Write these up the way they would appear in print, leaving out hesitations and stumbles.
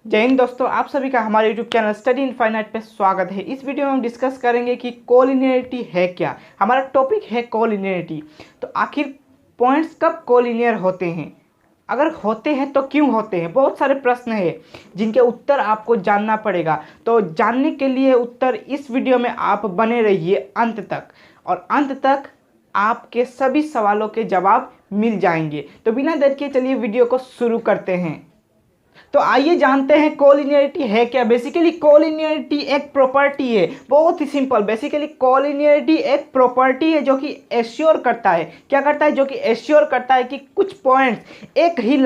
जय हिंद दोस्तों, आप सभी का हमारे YouTube channel study in finite पे स्वागत है। इस वीडियो में हम डिस्कस करेंगे कि कोलिनियरिटी है क्या। हमारा टॉपिक है कोलिनियरिटी। तो आखिर पॉइंट्स कब कोलिनियर होते हैं, अगर होते हैं तो क्यों होते हैं। बहुत सारे प्रश्न हैं जिनके उत्तर आपको जानना पड़ेगा। तो जानने के लिए उत्तर इस वीडियो में आप बने रहिए अंत तक, और अंत तक आपके सभी सवालों के जवाब मिल जाएंगे। तो बिना देर के चलिए वीडियो को शुरू करते हैं। तो आइए जानते हैं कोलिनियरिटी है क्या। बेसिकली कोलिनियरिटी एक प्रॉपर्टी है, बहुत ही सिंपल। बेसिकली कोलिनियरिटी एक प्रॉपर्टी है जो कि एश्योर करता है, क्या करता है, जो कि एश्योर करता है कि कुछ पॉइंट्स एक ही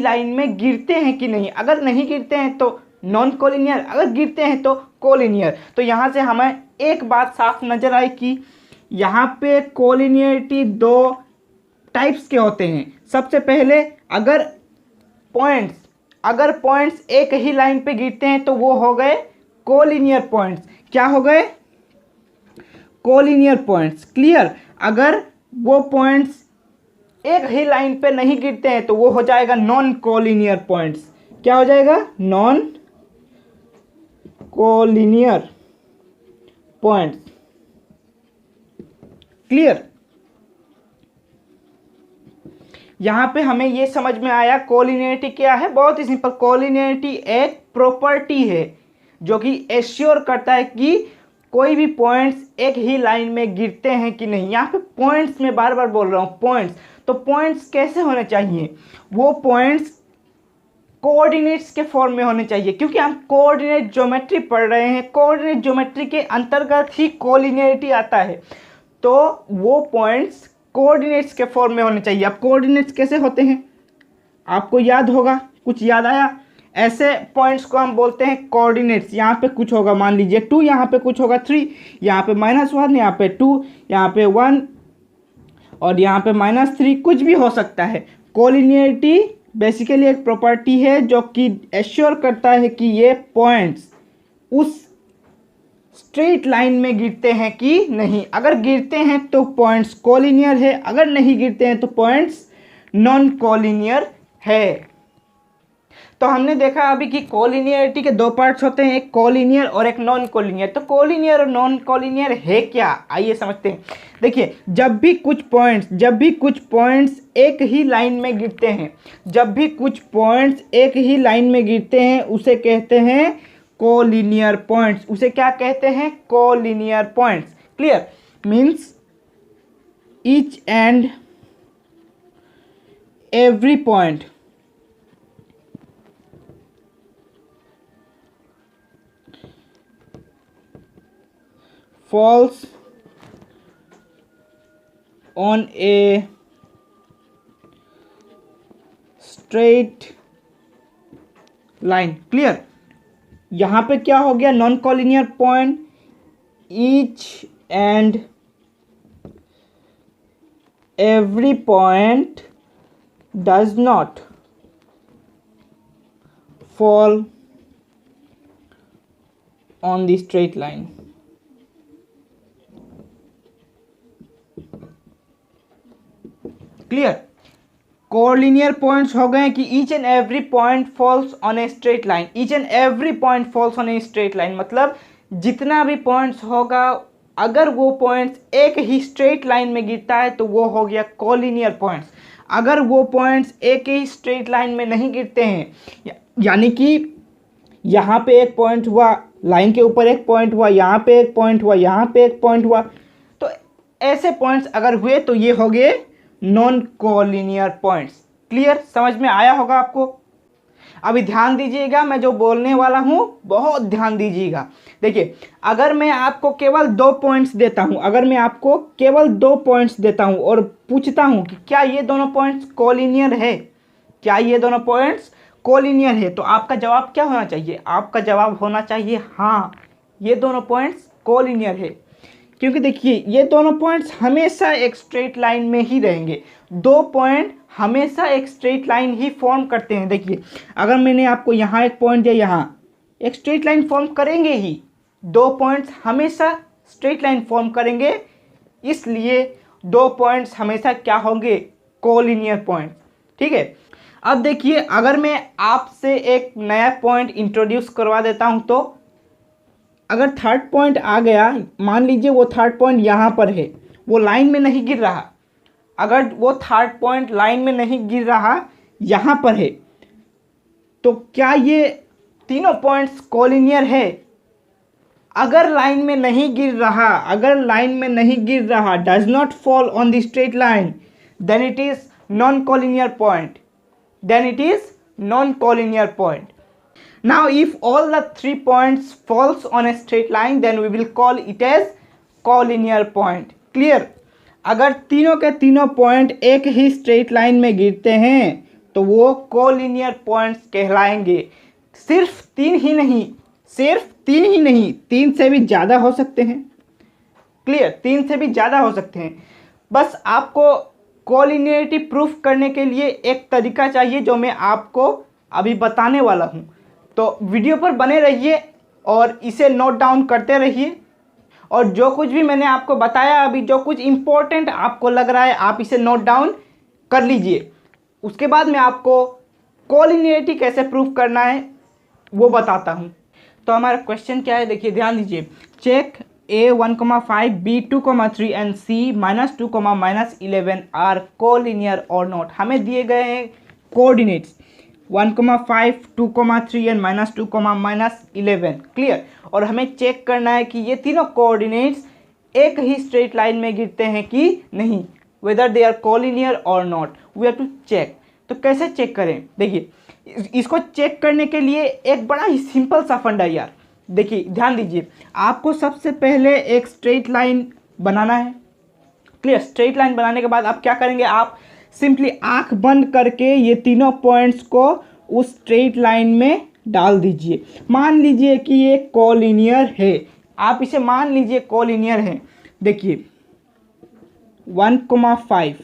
लाइन में गिरते हैं कि नहीं। अगर नहीं गिरते हैं तो नॉन कोलिनियर, अगर गिरते हैं तो कोलिनियर। तो यहाँ से हमें एक बात साफ नजर आई कि यहाँ पे कोलिनियरिटी दो टाइप्स के होते हैं। सबसे पहले अगर पॉइंट्स एक ही लाइन पे गिरते हैं तो वो हो गए कोलिनियर पॉइंट्स। क्या हो गए? Collinear points. क्लियर? अगर वो पॉइंट्स एक ही लाइन पे नहीं गिरते हैं तो वो हो जाएगा नॉन कोलिनियर पॉइंट्स। क्या हो जाएगा? Non collinear points. क्लियर? यहाँ पे हमें ये समझ में आया कोलिनियरिटी क्या है। बहुत ही सिंपल, कोलिनियरिटी एक प्रॉपर्टी है जो कि एश्योर करता है कि कोई भी पॉइंट्स एक ही लाइन में गिरते हैं कि नहीं। यहाँ पे पॉइंट्स में बार बार बोल रहा हूँ, पॉइंट्स। तो पॉइंट्स कैसे होने चाहिए? वो पॉइंट्स कोऑर्डिनेट्स के फॉर्म में होने चाहिए, क्योंकि हम कोऑर्डिनेट ज्योमेट्री पढ़ रहे हैं। कोऑर्डिनेट ज्योमेट्री के अंतर्गत ही कोलिनियरिटी आता है। तो वो पॉइंट्स कोऑर्डिनेट्स के फॉर्म में होने चाहिए। अब कोऑर्डिनेट्स कैसे होते हैं आपको याद होगा, कुछ याद आया? ऐसे पॉइंट्स को हम बोलते हैं कोऑर्डिनेट्स। यहाँ पे कुछ होगा, मान लीजिए 2, यहाँ पे कुछ होगा 3, यहाँ पे -1, यहाँ पे 2, यहाँ पे 1 और यहाँ पे -3, कुछ भी हो सकता है। कोलिनियरिटी बेसिकली एक प्रॉपर्टी है जो कि एश्योर करता है कि ये पॉइंट्स उस स्ट्रेट लाइन में गिरते हैं कि नहीं। अगर गिरते हैं तो पॉइंट्स कोलिनियर है, अगर नहीं गिरते हैं तो पॉइंट्स नॉन कोलिनियर है। तो हमने देखा अभी कि कोलिनियरिटी के दो पार्ट्स होते हैं, एक कोलिनियर और एक नॉन कोलिनियर। तो कोलिनियर और नॉन कोलिनियर है क्या, आइए समझते हैं। देखिए, जब भी कुछ पॉइंट्स एक ही लाइन में गिरते हैं, उसे कहते हैं कोलिनियर पॉइंट्स। उसे क्या कहते हैं? Collinear points. Clear? Means each and every point falls on a straight line। Clear? यहाँ पे क्या हो गया? Non collinear point. Each and every point does not fall on the straight line. Clear? Collinear points हो गए कि each and every point falls on a straight line. Each and every point falls on a straight line मतलब जितना भी points होगा, अगर वो points एक ही स्ट्रेट लाइन में गिरता है तो वो हो गया कोलिनियर पॉइंट्स। अगर वो पॉइंट्स एक ही स्ट्रेट लाइन में नहीं गिरते हैं, यानी कि यहाँ पे एक पॉइंट हुआ, लाइन के ऊपर एक पॉइंट हुआ, यहाँ पे एक पॉइंट हुआ, यहाँ पे एक पॉइंट हुआ, तो ऐसे पॉइंट्स अगर हुए तो ये हो गए नॉन कोलिनियर पॉइंट्स। क्लियर? समझ में आया होगा आपको। अभी ध्यान दीजिएगा, मैं जो बोलने वाला हूं बहुत ध्यान दीजिएगा। देखिए, अगर मैं आपको केवल 2 पॉइंट्स देता हूं, और पूछता हूं कि क्या ये दोनों पॉइंट्स कोलिनियर है, तो आपका जवाब क्या होना चाहिए? आपका जवाब होना चाहिए हाँ, ये दोनों पॉइंट्स कोलिनियर है। क्योंकि देखिए, ये दोनों पॉइंट्स हमेशा एक स्ट्रेट लाइन में ही रहेंगे। 2 पॉइंट हमेशा एक स्ट्रेट लाइन ही फॉर्म करते हैं। देखिए, अगर मैंने आपको यहाँ एक पॉइंट दिया, यहाँ एक स्ट्रेट लाइन फॉर्म करेंगे ही। 2 पॉइंट्स हमेशा स्ट्रेट लाइन फॉर्म करेंगे, इसलिए 2 पॉइंट्स हमेशा क्या होंगे? Collinear point. ठीक है? अब देखिए, अगर मैं आपसे एक नया पॉइंट इंट्रोड्यूस करवा देता हूं, तो अगर थर्ड पॉइंट आ गया, मान लीजिए वो थर्ड पॉइंट यहाँ पर है, वो लाइन में नहीं गिर रहा, अगर वो थर्ड पॉइंट लाइन में नहीं गिर रहा, यहाँ पर है, तो क्या ये तीनों पॉइंट्स कोलिनियर है? अगर लाइन में नहीं गिर रहा, अगर लाइन में नहीं गिर रहा, does not fall on the straight line, then it is non collinear point, then it is non-collinear point. Now if all the 3 points falls on a straight line, then we will call it as collinear point. Clear? अगर तीनों के तीनों point एक ही straight line में गिरते हैं तो वो कोलिनियर पॉइंट्स कहलाएंगे। सिर्फ तीन ही नहीं, सिर्फ तीन ही नहीं, तीन से भी ज़्यादा हो सकते हैं। क्लियर? तीन से भी ज़्यादा हो सकते हैं। बस आपको कोलिनियरिटी प्रूफ करने के लिए एक तरीका चाहिए जो मैं आपको अभी बताने वाला हूं। तो वीडियो पर बने रहिए और इसे नोट डाउन करते रहिए, और जो कुछ भी मैंने आपको बताया अभी, जो कुछ इम्पोर्टेंट आपको लग रहा है, आप इसे नोट डाउन कर लीजिए। उसके बाद मैं आपको कोलिनियरिटी कैसे प्रूफ करना है वो बताता हूं। तो हमारा क्वेश्चन क्या है, देखिए ध्यान दीजिए। Check A1,5, B2,3 and C -2, -11 are collinear or not. हमें दिए गए हैं कोऑर्डिनेट्स 1,5, 2,3 एंड -2, -11। क्लियर? और हमें चेक करना है कि ये तीनों कोऑर्डिनेट्स एक ही स्ट्रेट लाइन में गिरते हैं कि नहीं, whether they are collinear or not, we have to check. तो कैसे चेक करें? देखिए, इसको चेक करने के लिए एक बड़ा ही सिंपल सा फंडा यार। देखिए ध्यान दीजिए, आपको सबसे पहले एक स्ट्रेट लाइन बनाना है। क्लियर? स्ट्रेट लाइन बनाने के बाद आप क्या करेंगे, आप सिंपली आंख बंद करके ये तीनों पॉइंट्स को उस स्ट्रेट लाइन में डाल दीजिए। मान लीजिए कि ये कोलिनियर है, आप इसे मान लीजिए कोलिनियर है। देखिए 1,5,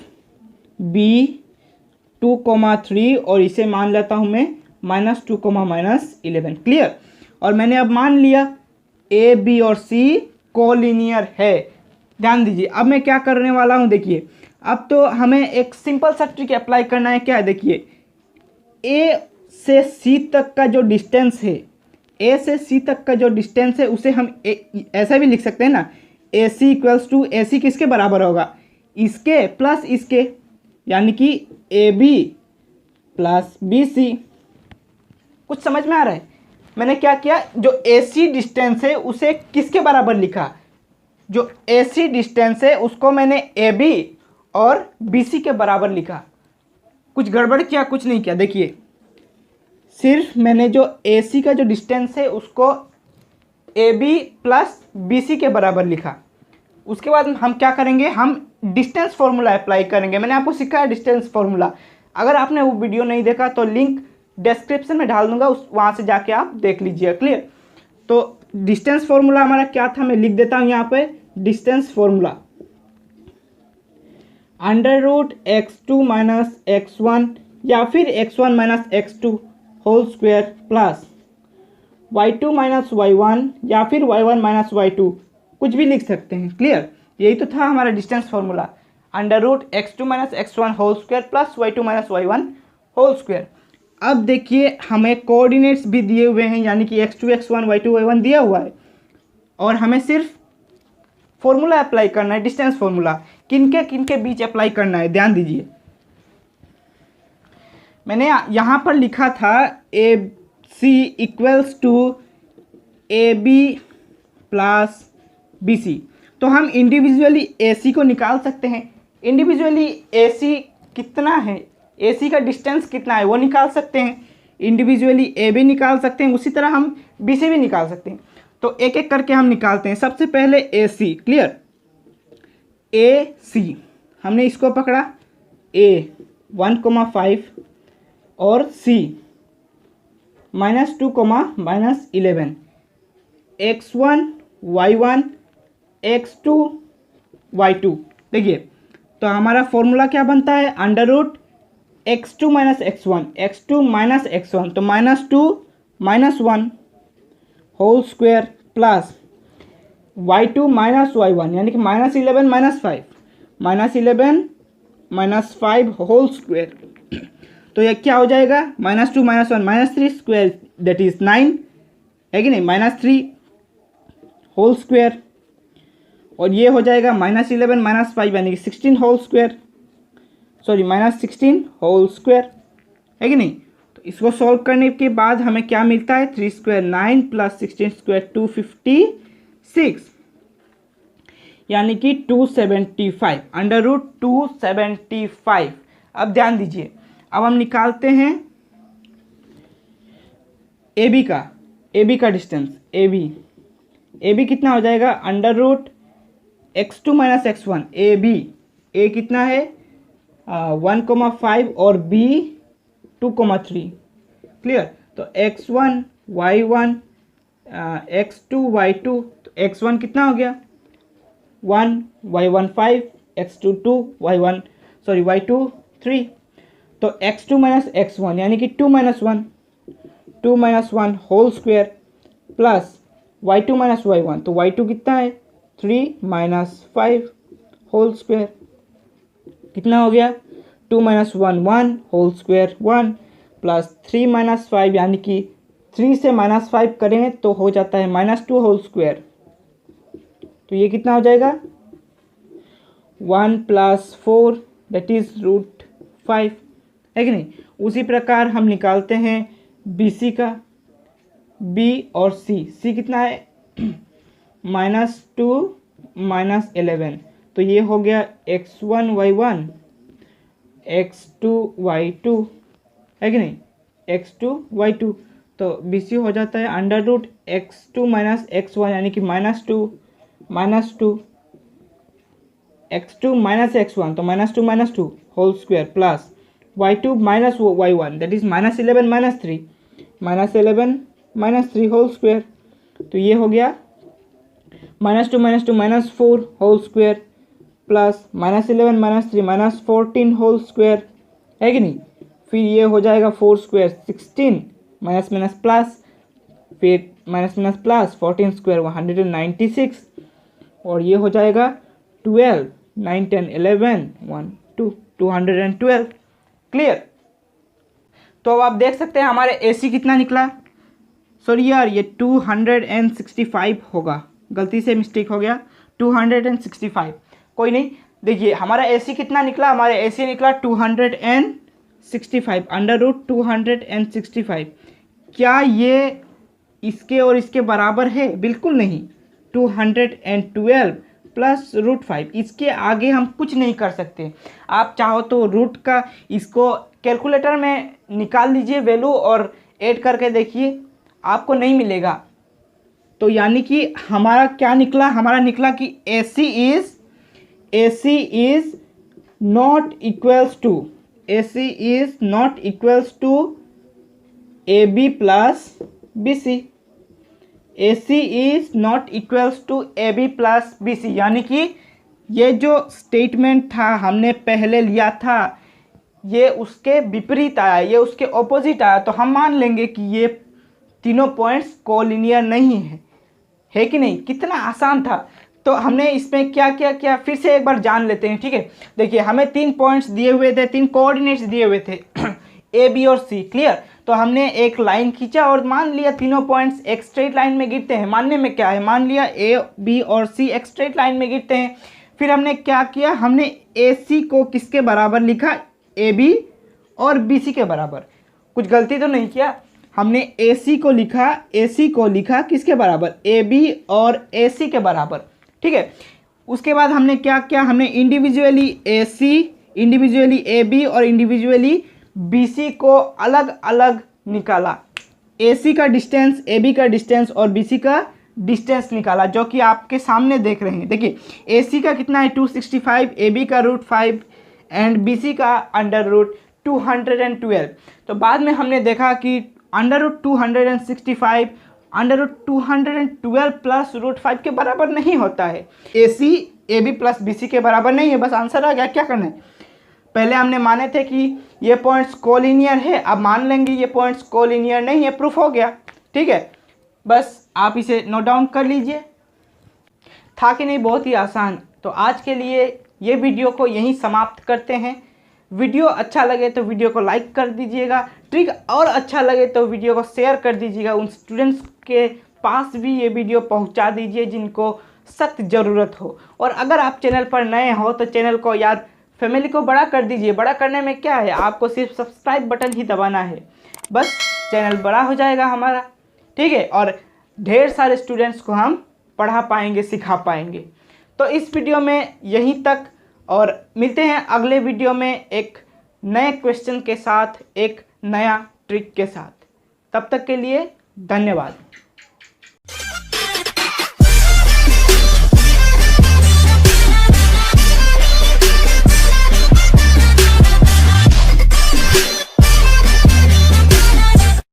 B2,3 और इसे मान लेता हूँ मैं -2, -11। क्लियर? और मैंने अब मान लिया A, B और C कोलिनियर है। ध्यान दीजिए, अब मैं क्या करने वाला हूँ, देखिए अब तो हमें एक सिंपल सा ट्रिक अप्लाई करना है। क्या है? देखिए A से C तक का जो डिस्टेंस है, A से C तक का जो डिस्टेंस है उसे हम ऐसा भी लिख सकते हैं ना, AC = AC किसके बराबर होगा, इसके प्लस इसके, यानी कि AB + BC। कुछ समझ में आ रहा है? मैंने क्या किया, जो AC डिस्टेंस है उसे किसके बराबर लिखा, जो AC डिस्टेंस है उसको मैंने AB और BC के बराबर लिखा। कुछ गड़बड़ किया? कुछ नहीं किया। देखिए सिर्फ मैंने जो AC का जो डिस्टेंस है उसको AB + BC के बराबर लिखा। उसके बाद हम क्या करेंगे, हम डिस्टेंस फॉर्मूला अप्लाई करेंगे। मैंने आपको सिखाया डिस्टेंस फॉर्मूला। अगर आपने वो वीडियो नहीं देखा तो लिंक डिस्क्रिप्शन में डाल दूंगा, वहाँ से जाके आप देख लीजिए। क्लियर? तो डिस्टेंस फॉर्मूला हमारा क्या था, मैं लिख देता हूँ यहाँ पे। डिस्टेंस फॉर्मूला √x2 - x1 या फिर x1 - x2 whole square plus y2 - y1 या फिर y1 - y2, कुछ भी लिख सकते हैं। क्लियर? यही तो था हमारा distance formula, √x2 - x1 whole square plus y2 - y1 whole square. अब देखिए हमें कोऑर्डिनेट्स भी दिए हुए हैं, यानी कि x2 x1 y2 y1 दिया हुआ है, और हमें सिर्फ फॉर्मूला अप्लाई करना है, डिस्टेंस फॉर्मूला। किनके किनके बीच अप्लाई करना है, ध्यान दीजिए। मैंने यहाँ पर लिखा था AC = AB + BC, तो हम इंडिविजुअली AC को निकाल सकते हैं। इंडिविजुअली AC कितना है, AC का डिस्टेंस कितना है वो निकाल सकते हैं। इंडिविजुअली AB निकाल सकते हैं, उसी तरह हम BC भी निकाल सकते हैं। तो एक एक करके हम निकालते हैं। सबसे पहले AC। क्लियर? AC हमने इसको पकड़ा, A 1,5 और C -2, -11, x1 y1 x2 y2। देखिए तो हमारा फॉर्मूला क्या बनता है, √x2 - x1, x2 - x1 तो -2 - 1 whole square plus y2 - y1 यानी कि -11 - 5 -11 - 5 होल स्क्वायर। तो ये क्या हो जाएगा, -2 -1 -3 स्क्वायर दैट इज 9 है कि नहीं, -3 होल स्क्वायर, और ये हो जाएगा -11 -5 यानी कि 16 whole square, sorry -16 whole square है कि नहीं। तो इसको सॉल्व करने के बाद हमें क्या मिलता है, 3 स्क्वायर 9 प्लस 16 स्क्वायर 256 यानी कि 275 √275। अब ध्यान दीजिए, अब हम निकालते हैं AB का डिस्टेंस, AB कितना हो जाएगा, √x2 - x1 A कितना है 1,5 और B 2,3 क्लियर। तो x1 y1 x2 y2, तो x1 कितना हो गया 1 y1 5 x2 2 y2 3, तो x2 - x1 यानी कि 2 - 1 whole square plus y2 - y1, तो y2 कितना है 3 - 5 होल स्क्वायर, कितना हो गया 2 - 1 होल स्क्वायर 1 प्लस 3 - 5 यानी कि 3 से -5 करें तो हो जाता है -2 होल स्क्वायर, तो ये कितना हो जाएगा 1 + 4 दैट इज √5 है कि नहीं। उसी प्रकार हम निकालते हैं BC का, B और C कितना है -2 - 11, तो ये हो गया x1 y1 x2 y2 है कि नहीं, x2 y2, तो BC हो जाता है √x2 - x1 यानी कि -2 x2 - x1, तो -2 whole square plus y2 - y1 that is -11 -3 whole square, तो ये हो गया -2 - 4 whole square plus -11 - 3 -14 whole square है कि नहीं। फिर ये हो जाएगा 4 स्क्वायर 16 माइनस प्लस, फिर माइनस प्लस 14 स्क्वायर 196, और ये हो जाएगा 12 9 10 11 1 2 212 क्लियर। तो अब आप देख सकते हैं हमारे AC कितना निकला, सॉरी यार ये 265 होगा, गलती से मिस्टेक हो गया 265, कोई नहीं। देखिए हमारा AC कितना निकला, हमारा AC निकला 265 √265। क्या ये इसके और इसके बराबर है, बिल्कुल नहीं, 212 प्लस √5, इसके आगे हम कुछ नहीं कर सकते। आप चाहो तो रूट का इसको कैलकुलेटर में निकाल लीजिए वैल्यू और ऐड करके देखिए, आपको नहीं मिलेगा। तो यानी कि हमारा क्या निकला, हमारा निकला कि AC is not equals to AB plus BC, AC is not equals to AB plus BC, यानी कि ये जो स्टेटमेंट था हमने पहले लिया था ये उसके विपरीत आया, ये उसके ऑपोजिट आया, तो हम मान लेंगे कि ये तीनों पॉइंट्स कोलिनियर नहीं है कि नहीं। कितना आसान था। तो हमने इसमें क्या क्या किया फिर से एक बार जान लेते हैं, ठीक है। देखिए हमें 3 पॉइंट्स दिए हुए थे, 3 कोऑर्डिनेट्स दिए हुए थे A B और C क्लियर। तो हमने एक लाइन खींचा और मान लिया तीनों पॉइंट्स एक स्ट्रेट लाइन में गिरते हैं। मानने में क्या है, मान लिया A B और C एक स्ट्रेट लाइन में गिरते हैं। फिर हमने क्या किया, हमने AC को किसके बराबर लिखा, AB और BC के बराबर। कुछ गलती तो नहीं किया, हमने AC को लिखा किसके बराबर, AB और AC के बराबर, ठीक है। उसके बाद हमने क्या किया, हमने इंडिविजुअली AB और इंडिविजुअली BC को अलग अलग निकाला। AC का डिस्टेंस, AB का डिस्टेंस और BC का डिस्टेंस निकाला, जो कि आपके सामने देख रहे हैं। देखिए AC का कितना है 265, AB का √5 एंड BC का √212। तो बाद में हमने देखा कि √265 √212 प्लस √5 के बराबर नहीं होता है। AC AB प्लस BC के बराबर नहीं है। बस आंसर आ गया, क्या करना है। पहले हमने माने थे कि ये पॉइंट्स कोलिनियर है, अब मान लेंगे ये पॉइंट्स कोलिनियर नहीं है, प्रूफ हो गया, ठीक है। बस आप इसे नोट डाउन कर लीजिए। था कि नहीं, बहुत ही आसान। तो आज के लिए ये वीडियो को यहीं समाप्त करते हैं। वीडियो अच्छा लगे तो वीडियो को लाइक कर दीजिएगा, ट्रिक और अच्छा लगे तो वीडियो को शेयर कर दीजिएगा, उन स्टूडेंट्स के पास भी ये वीडियो पहुंचा दीजिए जिनको सख्त ज़रूरत हो। और अगर आप चैनल पर नए हो तो चैनल को फैमिली को बड़ा कर दीजिए। बड़ा करने में क्या है, आपको सिर्फ सब्सक्राइब बटन ही दबाना है, बस चैनल बड़ा हो जाएगा हमारा, ठीक है। और ढेर सारे स्टूडेंट्स को हम पढ़ा पाएंगे, सिखा पाएंगे। तो इस वीडियो में यहीं तक, और मिलते हैं अगले वीडियो में एक नए क्वेश्चन के साथ, एक नया ट्रिक के साथ। तब तक के लिए धन्यवाद।